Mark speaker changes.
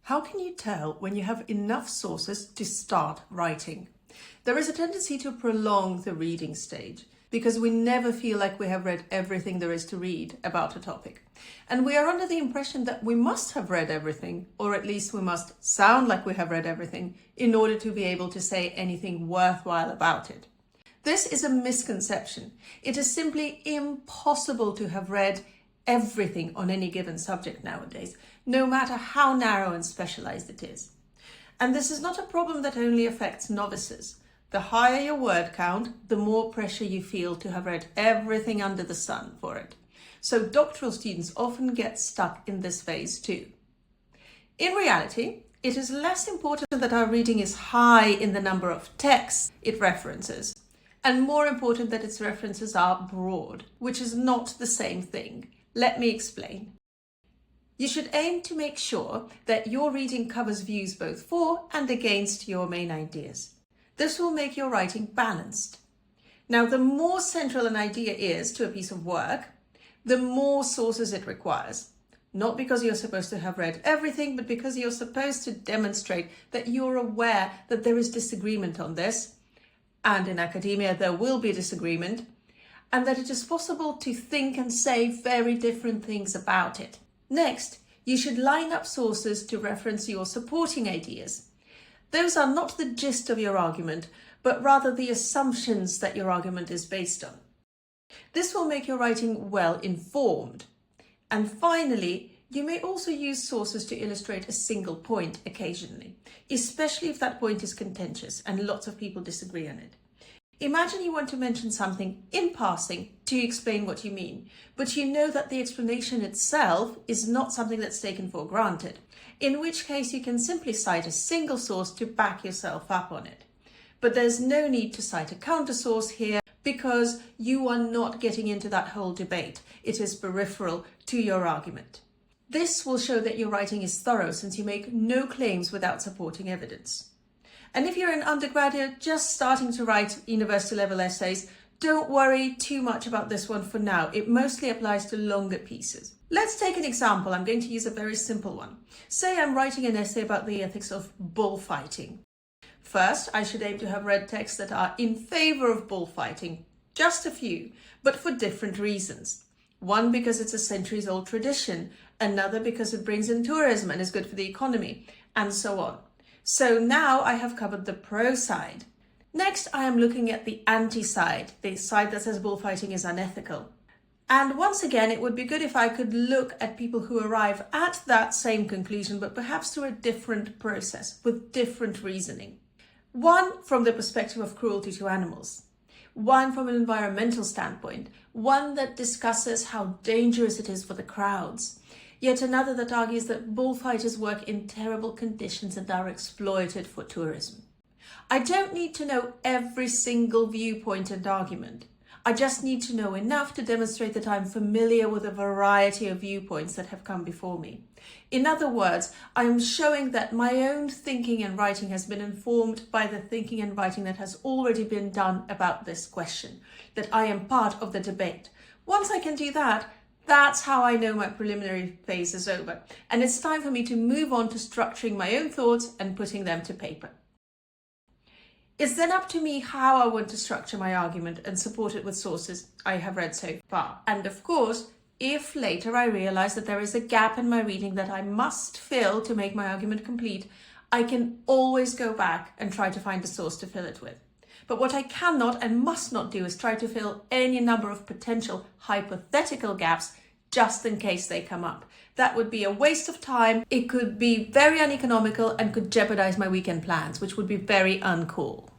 Speaker 1: How can you tell when you have enough sources to start writing? There is a tendency to prolong the reading stage because we never feel like we have read everything there is to read about a topic. And we are under the impression that we must have read everything, or at least we must sound like we have read everything in order to be able to say anything worthwhile about it. This is a misconception. It is simply impossible to have read everything on any given subject nowadays, no matter how narrow and specialized it is. And this is not a problem that only affects novices. The higher your word count, the more pressure you feel to have read everything under the sun for it. So doctoral students often get stuck in this phase too. In reality, it is less important that our reading is high in the number of texts it references, and more important that its references are broad, which is not the same thing. Let me explain. You should aim to make sure that your reading covers views both for and against your main ideas. This will make your writing balanced. Now, the more central an idea is to a piece of work, the more sources it requires. Not because you're supposed to have read everything, but because you're supposed to demonstrate that you're aware that there is disagreement on this, and in academia there will be disagreement, and that it is possible to think and say very different things about it. Next, you should line up sources to reference your supporting ideas. Those are not the gist of your argument, but rather the assumptions that your argument is based on. This will make your writing well informed. And finally, you may also use sources to illustrate a single point occasionally, especially if that point is contentious and lots of people disagree on it. Imagine you want to mention something in passing to explain what you mean, but you know that the explanation itself is not something that's taken for granted, in which case you can simply cite a single source to back yourself up on it. But there's no need to cite a counter source here because you are not getting into that whole debate. It is peripheral to your argument. This will show that your writing is thorough since you make no claims without supporting evidence. And if you're an undergraduate just starting to write university level essays, don't worry too much about this one for now. It mostly applies to longer pieces. Let's take an example. I'm going to use a very simple one. Say I'm writing an essay about the ethics of bullfighting. First, I should aim to have read texts that are in favor of bullfighting, just a few, but for different reasons. One because it's a centuries-old tradition, another because it brings in tourism and is good for the economy, and so on. So now I have covered the pro side. Next, I am looking at the anti side, the side that says bullfighting is unethical. And once again, it would be good if I could look at people who arrive at that same conclusion, but perhaps through a different process, with different reasoning. One from the perspective of cruelty to animals. One from an environmental standpoint. One that discusses how dangerous it is for the crowds. Yet another that argues that bullfighters work in terrible conditions and are exploited for tourism. I don't need to know every single viewpoint and argument. I just need to know enough to demonstrate that I'm familiar with a variety of viewpoints that have come before me. In other words, I am showing that my own thinking and writing has been informed by the thinking and writing that has already been done about this question, that I am part of the debate. Once I can do that, that's how I know my preliminary phase is over, and it's time for me to move on to structuring my own thoughts and putting them to paper. It's then up to me how I want to structure my argument and support it with sources I have read so far. And of course, if later I realize that there is a gap in my reading that I must fill to make my argument complete, I can always go back and try to find a source to fill it with. But what I cannot and must not do is try to fill any number of potential hypothetical gaps just in case they come up. That would be a waste of time. It could be very uneconomical and could jeopardize my weekend plans, which would be very uncool.